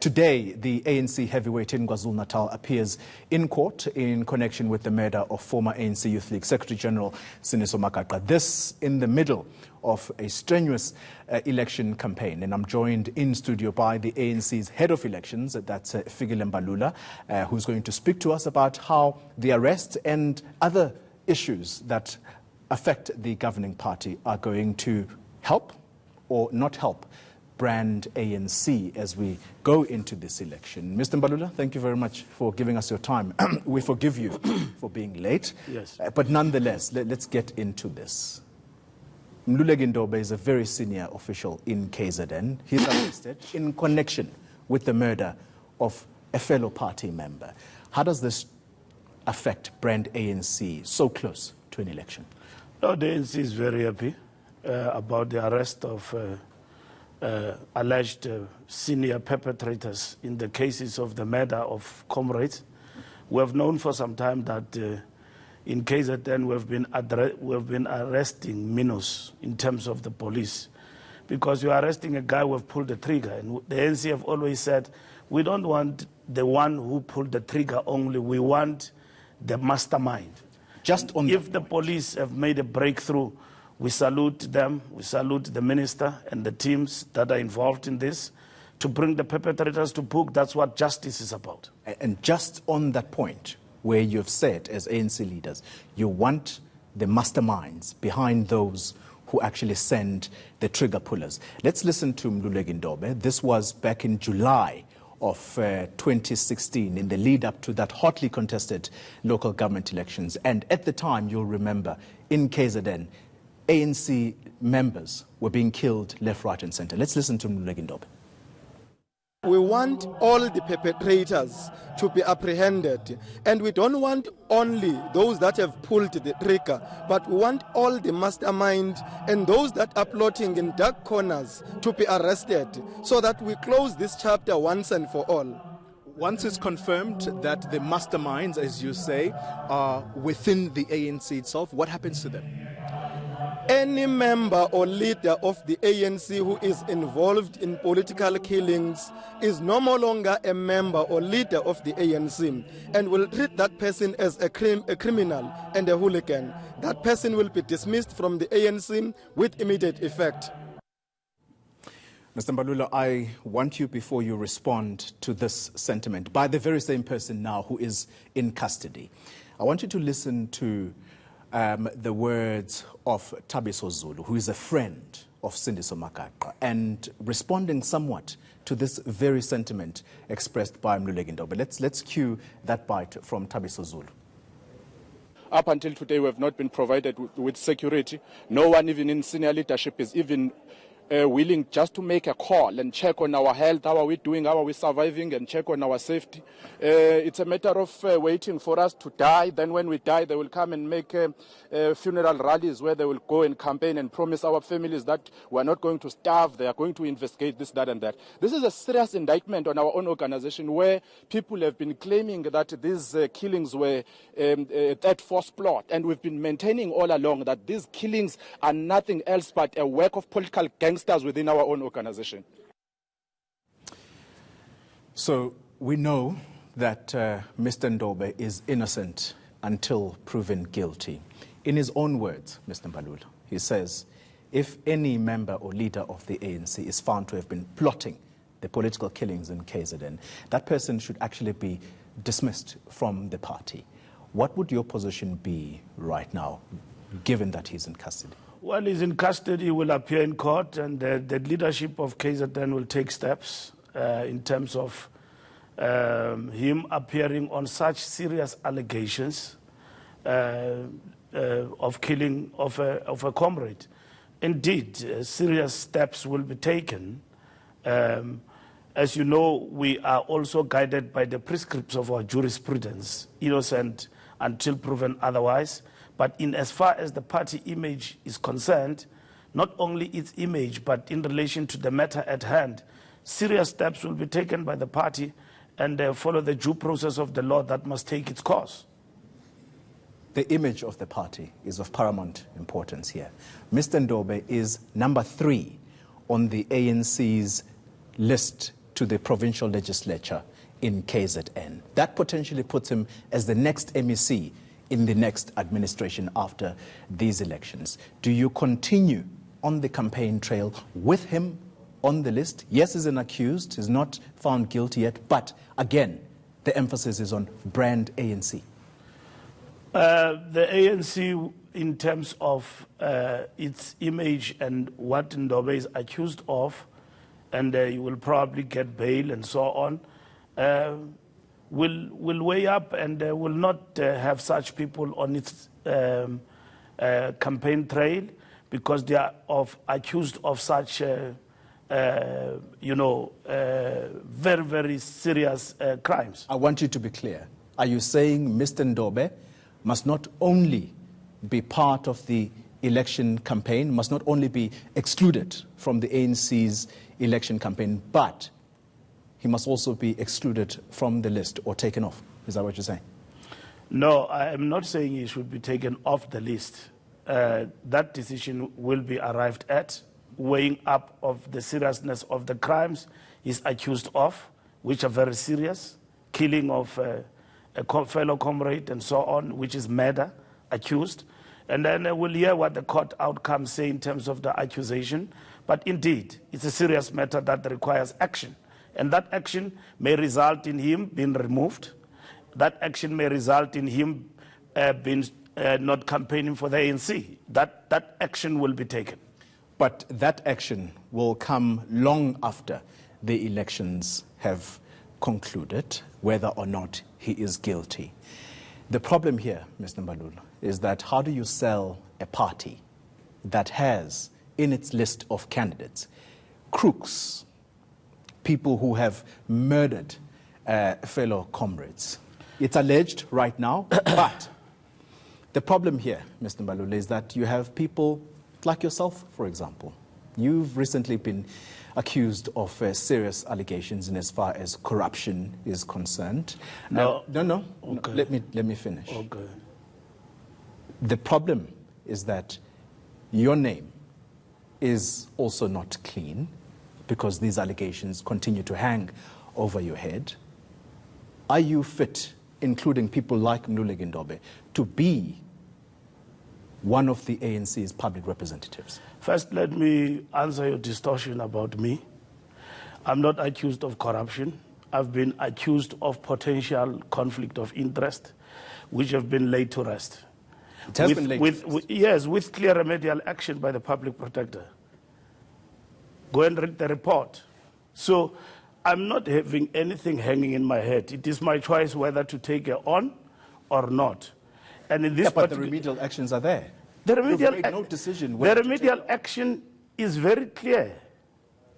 Today, the ANC heavyweight in KwaZulu-Natal appears in court in connection with the murder of former ANC Youth League Secretary General Sindiso Magaqa. This in the middle of a strenuous election campaign. And I'm joined in studio by the ANC's head of elections, that's Mbalula, who's going to speak to us about how the arrest and other issues that affect the governing party are going to help or not help brand ANC as we go into this election. Mr. Mbalula, thank you very much for giving us your time. We forgive you for being late. Yes. But nonetheless, let's get into this. Mbalula is a very senior official in KZN. He's arrested in connection with the murder of a fellow party member. How does this affect brand ANC so close to an election? No, the ANC is very happy about the arrest of alleged senior perpetrators in the cases of the murder of comrades. We have known for some time that in KZN we've been arresting minnows in terms of the police, because you are arresting a guy who have pulled the trigger. And the ANC have always said, we don't want the one who pulled the trigger only, we want the mastermind. Just on if the police have made a breakthrough, we salute them, we salute the minister and the teams that are involved in this to bring the perpetrators to book. That's what justice is about. And just on that point, where you've said as ANC leaders, you want the masterminds behind those who actually send the trigger pullers. Let's listen to Mbalula. This was back in July of 2016, in the lead up to that hotly contested local government elections. And at the time, you'll remember, in KZN, ANC members were being killed left, right and center. Let's listen to Mbalula. We want all the perpetrators to be apprehended, and we don't want only those that have pulled the trigger, but we want all the mastermind and those that are plotting in dark corners to be arrested, so that we close this chapter once and for all. Once it's confirmed that the masterminds, as you say, are within the ANC itself, what happens to them? Any member or leader of the ANC who is involved in political killings is no longer a member or leader of the ANC, and will treat that person as a criminal and a hooligan. That person will be dismissed from the ANC with immediate effect. Mr. Mbalula, I want you, before you respond to this sentiment, by the very same person now who is in custody, I want you to listen to the words of Thabiso Zulu, who is a friend of Sindiso Magaqa, and responding somewhat to this very sentiment expressed by Mbalula. Let's cue that bite from Thabiso Zulu. Up until today, we have not been provided with security. No one, even in senior leadership, is even willing just to make a call and check on our health, how are we doing, how are we surviving, and check on our safety. It's a matter of waiting for us to die. Then when we die, they will come and make funeral rallies where they will go and campaign and promise our families that we are not going to starve, they are going to investigate this, that, and that. This is a serious indictment on our own organization, where people have been claiming that these killings were that force plot, and we've been maintaining all along that these killings are nothing else but a work of political gangsters within our own organization. So we know that Mr. Ndobe is innocent until proven guilty. In his own words, Mr. Mbalula, he says, if any member or leader of the ANC is found to have been plotting the political killings in KZN, that person should actually be dismissed from the party. What would your position be right now, given that he's in custody? Well, he's in custody, he will appear in court, and the leadership of KZN will take steps in terms of him appearing on such serious allegations of killing of a comrade. Indeed, serious steps will be taken. As you know, we are also guided by the prescripts of our jurisprudence, innocent until proven otherwise. But in as far as the party image is concerned, not only its image, but in relation to the matter at hand, serious steps will be taken by the party and follow the due process of the law that must take its course. The image of the party is of paramount importance here. Mr. Ndobe is number 3 on the ANC's list to the provincial legislature in KZN. That potentially puts him as the next MEC in the next administration after these elections. Do you continue on the campaign trail with him on the list? Yes, he's an accused, he's not found guilty yet, but again, the emphasis is on brand ANC. The ANC, in terms of its image and what Ndobe is accused of, and he will probably get bail and so on, will weigh up and will not have such people on its campaign trail because they are accused of such, very, very serious crimes. I want you to be clear. Are you saying Mr. Ndobe must not only be part of the election campaign, must not only be excluded from the ANC's election campaign, but he must also be excluded from the list or taken off? Is that what you're saying? No, I am not saying he should be taken off the list. That decision will be arrived at, weighing up of the seriousness of the crimes he's accused of, which are very serious, killing of a fellow comrade and so on, which is murder, accused. And then we'll hear what the court outcomes say in terms of the accusation. But indeed, it's a serious matter that requires action. And that action may result in him being removed. That action may result in him being not campaigning for the ANC. That action will be taken. But that action will come long after the elections have concluded, whether or not he is guilty. The problem here, Mr. Mbalula, is that how do you sell a party that has in its list of candidates crooks, people who have murdered fellow comrades? It's alleged right now, but the problem here, Mr. Mbalula, is that you have people like yourself, for example. You've recently been accused of serious allegations in as far as corruption is concerned. No. No. Okay. Let me finish. Okay. The problem is that your name is also not clean because these allegations continue to hang over your head. Are you fit, including people like Mbalula Ndobe, to be one of the ANC's public representatives? First, let me answer your distortion about me. I'm not accused of corruption. I've been accused of potential conflict of interest, which have been laid to rest. It has been laid to rest? Yes, with clear remedial action by the public protector. Go and read the report. So I'm not having anything hanging in my head. It is my choice whether to take it on or not. And in this but the remedial actions are there. The remedial, You've made no decision the remedial action is very clear.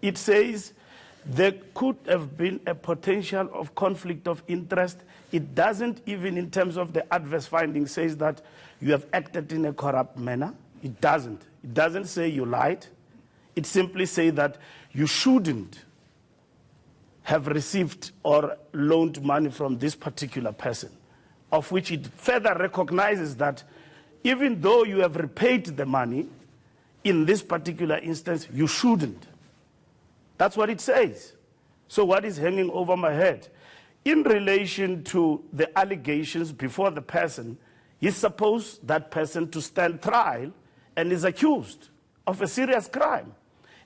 It says there could have been a potential of conflict of interest. It doesn't even, in terms of the adverse findings, says that you have acted in a corrupt manner. It doesn't. It doesn't say you lied. It simply says that you shouldn't have received or loaned money from this particular person, of which it further recognizes that even though you have repaid the money, in this particular instance, you shouldn't. That's what it says. So what is hanging over my head? In relation to the allegations before the person, he's supposed that person to stand trial and is accused of a serious crime.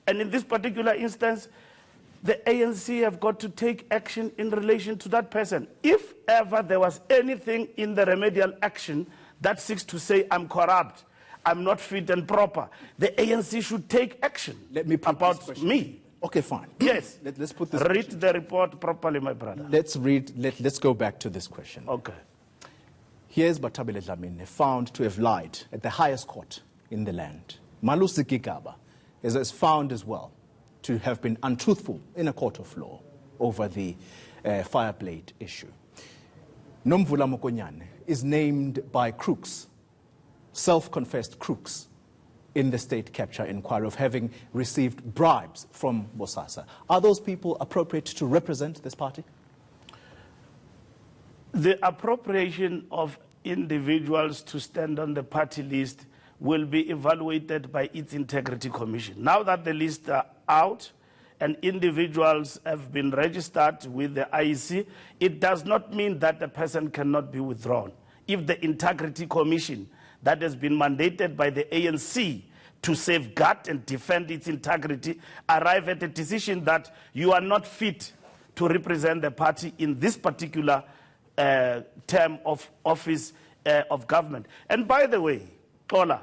And in this particular instance, the ANC have got to take action in relation to that person. If ever there was anything in the remedial action that seeks to say, I'm corrupt, I'm not fit and proper, the ANC should take action. Let me put about me. Okay, fine. Yes. Let's put this Read question. the report properly, my brother. Let's go back to this question. Okay. Here's Batabile Dlamini, found to have lied at the highest court in the land. Malusi Gigaba is found as well to have been untruthful in a court of law over the Fireblade issue. Nomvula Mokonyane is named by crooks, self-confessed crooks, in the state capture inquiry of having received bribes from Bosasa. Are those people appropriate to represent this party? The appropriation of individuals to stand on the party list will be evaluated by its integrity commission. Now that the lists are out and individuals have been registered with the IEC, it does not mean that the person cannot be withdrawn. If the Integrity Commission that has been mandated by the ANC to safeguard and defend its integrity arrive at a decision that you are not fit to represent the party in this particular term of office of government. And by the way, Tola,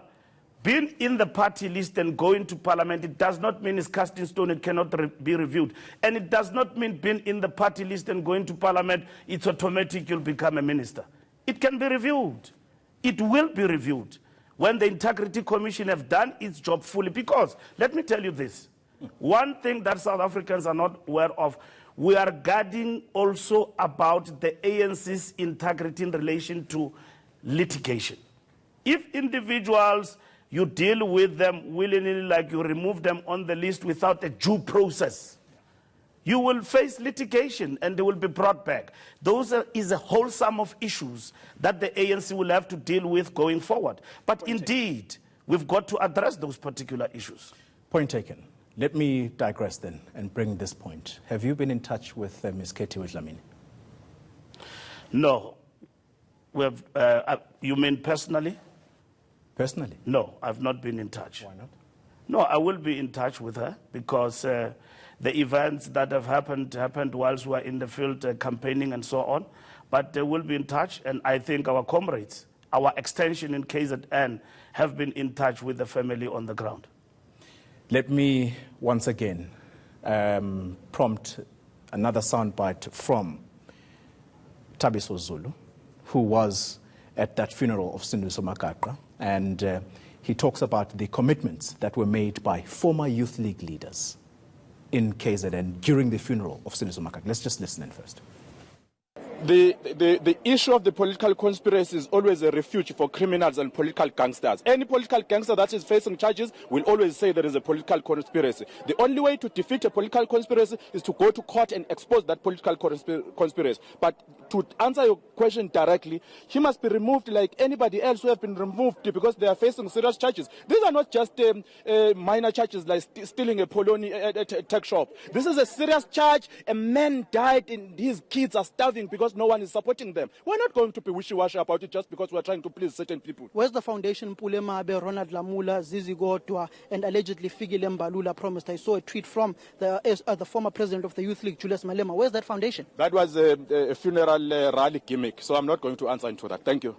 being in the party list and going to parliament, it does not mean it's cast in stone, it cannot be reviewed. And it does not mean being in the party list and going to parliament, it's automatic you'll become a minister. It can be reviewed. It will be reviewed when the Integrity Commission have done its job fully. Because, let me tell you this, one thing that South Africans are not aware of, we are guarding also about the ANC's integrity in relation to litigation. If individuals, you deal with them willingly, like you remove them on the list without a due process, you will face litigation and they will be brought back. Those is a whole sum of issues that the ANC will have to deal with going forward. But indeed, we've got to address those particular issues. Point taken. Let me digress then and bring this point. Have you been in touch with Ms. Kethiwe Dlamini? No. You mean personally? Personally? No, I've not been in touch. Why not? No, I will be in touch with her because the events that have happened whilst we were in the field campaigning and so on. But they will be in touch, and I think our comrades, our extension in KZN, have been in touch with the family on the ground. Let me once again prompt another soundbite from Thabiso Zulu, who was at that funeral of Sindiso Magaqa, and he talks about the commitments that were made by former Youth League leaders in KZN during the funeral of Sindiso Magaqa. Let's just listen in first. The issue of the political conspiracy is always a refuge for criminals and political gangsters. Any political gangster that is facing charges will always say there is a political conspiracy. The only way to defeat a political conspiracy is to go to court and expose that political conspiracy. But to answer your question directly, he must be removed like anybody else who have been removed because they are facing serious charges. These are not just minor charges like stealing a poloni at a tech shop. This is a serious charge. A man died and his kids are starving because no one is supporting them. We're not going to be wishy-washy about it just because we're trying to please certain people. Where's the foundation? Mpule Ronald Lamula, Zizi Godwa, and allegedly Figile Mbalula promised. I saw a tweet from the former president of the Youth League, Julius Malema. Where's that foundation? That was a funeral rally gimmick, so I'm not going to answer into that. Thank you.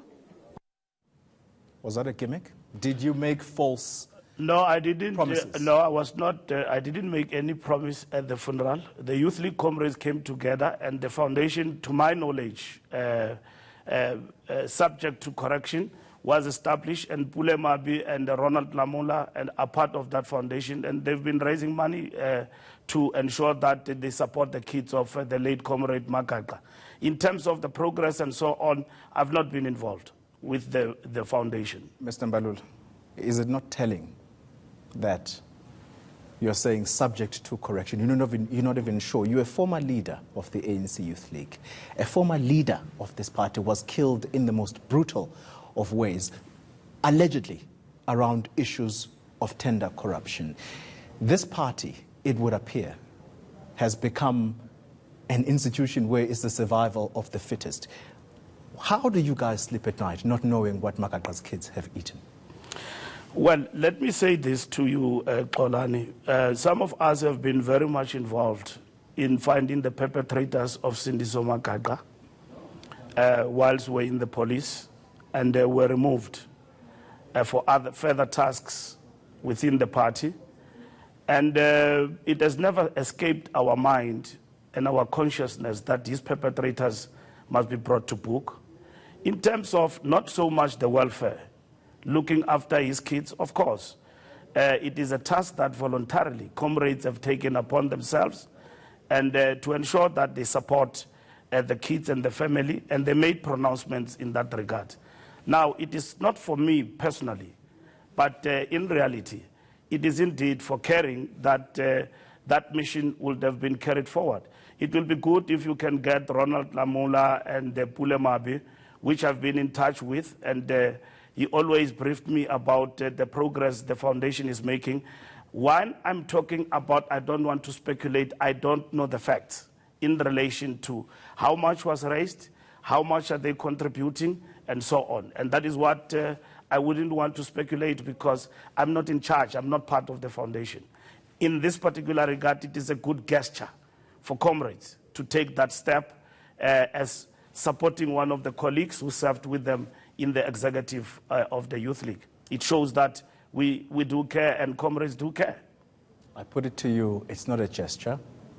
Was that a gimmick? Did you make false No, I didn't. Promises? No, I was not. I didn't make any promise at the funeral. The Youth League comrades came together, and the foundation, to my knowledge, subject to correction, was established, and Pule Mabi and Ronald Lamula and are part of that foundation, and they've been raising money to ensure that they support the kids of the late comrade Magaqa. In terms of the progress and so on, I've not been involved with the foundation. Mr. Mbalula, is it not telling that you're saying subject to correction? You're not even sure. You're a former leader of the ANC Youth League. A former leader of this party was killed in the most brutal of ways, allegedly around issues of tender corruption. This party, it would appear, has become an institution where it's the survival of the fittest. How do you guys sleep at night not knowing what Magaqa's kids have eaten? Well, let me say this to you, Xolani. Some of us have been very much involved in finding the perpetrators of Sindiso Magaqa whilst we're in the police, and they were removed for further tasks within the party. And it has never escaped our mind and our consciousness that these perpetrators must be brought to book. In terms of not so much the welfare, looking after his kids, of course. It is a task that voluntarily comrades have taken upon themselves, and to ensure that they support the kids and the family, and they made pronouncements in that regard. Now, it is not for me personally, but in reality, it is indeed for caring that that mission would have been carried forward. It will be good if you can get Ronald Lamula and Pule Mabi, which I've been in touch with, and he always briefed me about the progress the foundation is making. While I'm talking about, I don't want to speculate, I don't know the facts in relation to how much was raised, how much are they contributing, and so on. And that is what I wouldn't want to speculate because I'm not in charge, I'm not part of the foundation. In this particular regard, it is a good gesture for comrades to take that step as supporting one of the colleagues who served with them in the executive of the Youth League. It shows that we do care and comrades do care. I put it to you, it's not a gesture,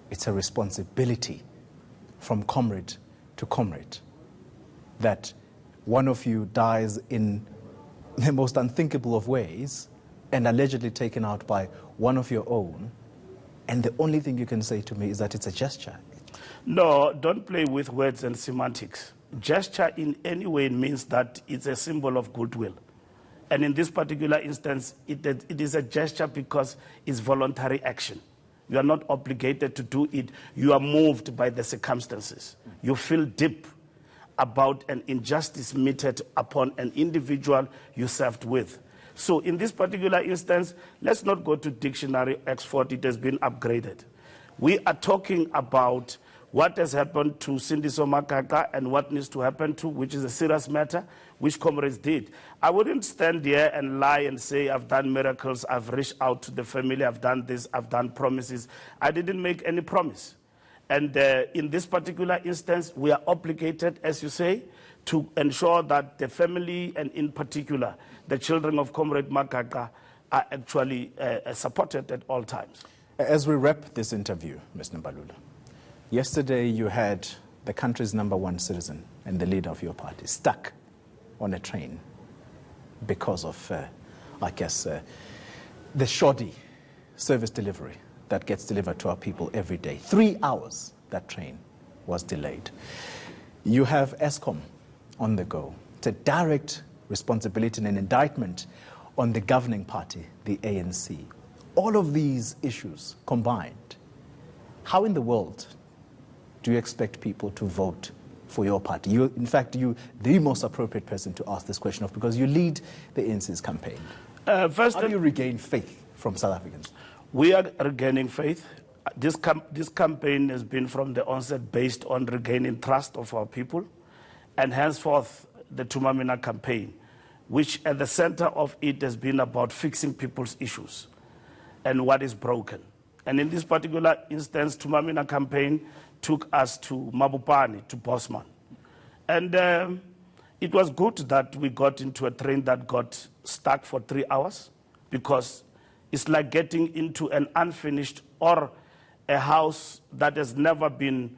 it's a responsibility from comrade to comrade that one of you dies in the most unthinkable of ways and allegedly taken out by one of your own, and the only thing you can say to me is that it's a gesture. No, don't play with words and semantics. Gesture in any way means that it's a symbol of goodwill. And in this particular instance, it is a gesture because it's voluntary action. You are not obligated to do it. You are moved by the circumstances. You feel deep about an injustice meted upon an individual you served with. So in this particular instance, let's not go to dictionary Oxford. It has been upgraded. We are talking about what has happened to Sindiso Magaqa and what needs to happen to, which is a serious matter, which comrades did. I wouldn't stand here and lie and say I've done miracles, I've reached out to the family, I've done this, I've done promises. I didn't make any promise. And in this particular instance, we are obligated, as you say, to ensure that the family and in particular the children of Comrade Magaqa are actually supported at all times. As we wrap this interview, Mr. Mbalula, yesterday you had the country's #1 citizen and the leader of your party stuck on a train because of, the shoddy service delivery that gets delivered to our people every day. 3 hours that train was delayed. You have ESCOM on the go. It's a direct responsibility and an indictment on the governing party, the ANC. All of these issues combined, how in the world do you expect people to vote for your party? You're the most appropriate person to ask this question of because you lead the ANC's campaign. How do you regain faith from South Africans? We are regaining faith. This campaign has been from the onset based on regaining trust of our people, and henceforth the Tumamina campaign, which at the center of it has been about fixing people's issues and what is broken. And in this particular instance, Tumamina campaign took us to Mabopane, to Bosman. And it was good that we got into a train that got stuck for 3 hours because it's like getting into an unfinished or a house that has never been,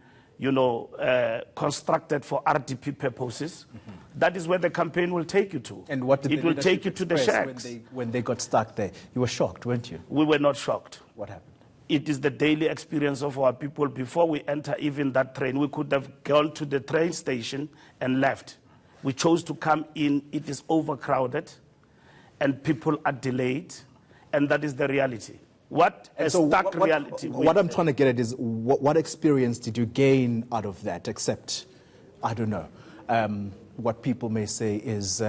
constructed for RDP purposes. Mm-hmm. That is where the campaign will take you to. And what did it will take you to the shacks. When they got stuck there? You were shocked, weren't you? We were not shocked. What happened? It is the daily experience of our people. Before we enter even that train, we could have gone to the train station and left. We chose to come in. It is overcrowded and people are delayed, and that is the reality. What I'm trying to get at is what experience did you gain out of that, except, I don't know, what people may say is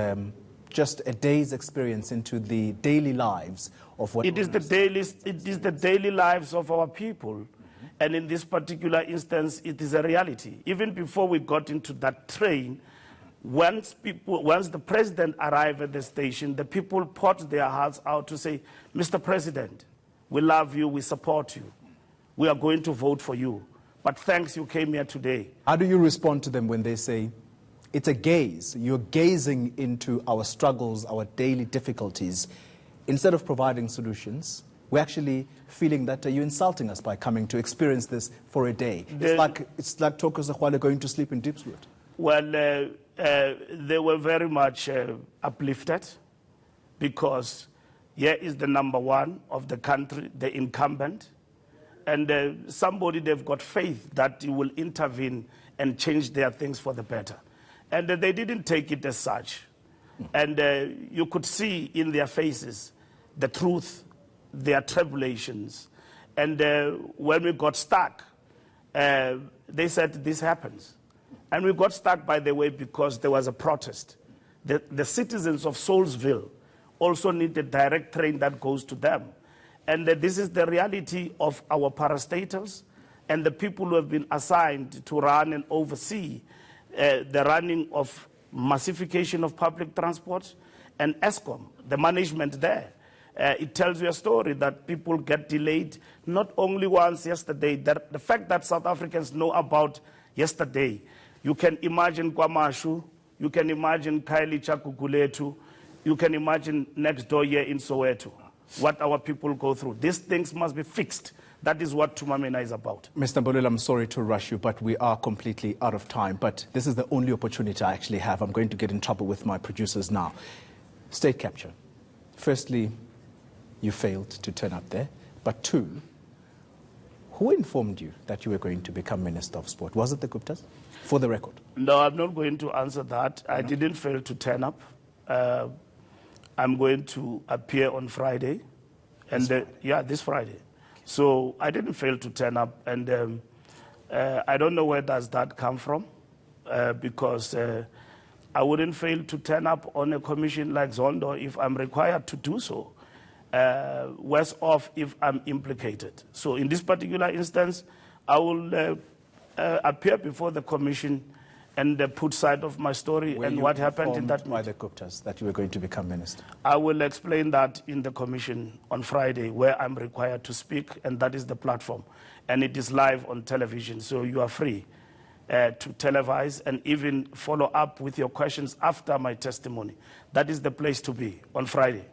just a day's experience into the daily lives of what... It is the daily lives of our people. Mm-hmm. And in this particular instance, it is a reality. Even before we got into that train, once the president arrived at the station, the people poured their hearts out to say, Mr. President, we love you, we support you. We are going to vote for you. But thanks you came here today. How do you respond to them when they say, it's a gaze, you're gazing into our struggles, our daily difficulties. Instead of providing solutions, we're actually feeling that you're insulting us by coming to experience this for a day. It's like Toko Zakwale going to sleep in Deepswood. Well, they were very much uplifted because here is the #1 of the country, the incumbent, and somebody they've got faith that he will intervene and change their things for the better. And they didn't take it as such. And you could see in their faces the truth, their tribulations. And when we got stuck, they said this happens. And we got stuck, by the way, because there was a protest. The citizens of Soulsville also need a direct train that goes to them. And this is the reality of our parastatals and the people who have been assigned to run and oversee the running of massification of public transport and ESCOM, the management there. It tells you a story that people get delayed not only once yesterday, the fact that South Africans know about yesterday. You can imagine Kwamashu, you can imagine Kylie Chakukuletu, you can imagine next door here in Soweto, what our people go through. These things must be fixed. That is what Tumamina is about. Mr. Mbalula, I'm sorry to rush you, but we are completely out of time. But this is the only opportunity I actually have. I'm going to get in trouble with my producers now. State capture. Firstly, you failed to turn up there. But two, who informed you that you were going to become Minister of Sport? Was it the Guptas? For the record. No, I'm not going to answer that. I didn't fail to turn up. I'm going to appear on Friday. This Friday. So I didn't fail to turn up. And I don't know where does that come from. Because I wouldn't fail to turn up on a commission like Zondo if I'm required to do so. Worse off if I'm implicated. So in this particular instance, I will appear before the commission and put side of my story and what happened in that meeting. By the Guptas that you were going to become minister? I will explain that in the commission on Friday, where I'm required to speak, and that is the platform. And it is live on television, so you are free to televise and even follow up with your questions after my testimony. That is the place to be on Friday.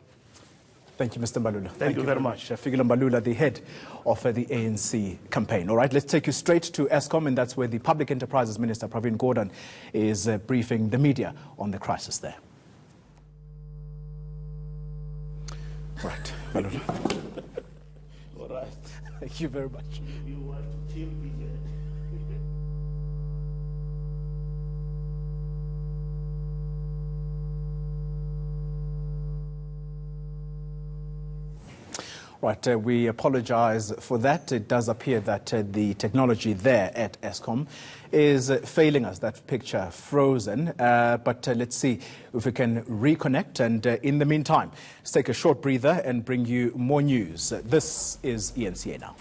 Thank you, Mr. Mbalula. Thank you very much. Fikile Mbalula, the head of the ANC campaign. All right, let's take you straight to ESCOM, and that's where the Public Enterprises Minister, Pravin Gordhan, is briefing the media on the crisis there. All right, Mbalula. All right. Thank you very much. You want to kill me? Right, we apologize for that. It does appear that the technology there at ESCOM is failing us, that picture frozen. But let's see if we can reconnect. And in the meantime, let's take a short breather and bring you more news. This is ENCA Now.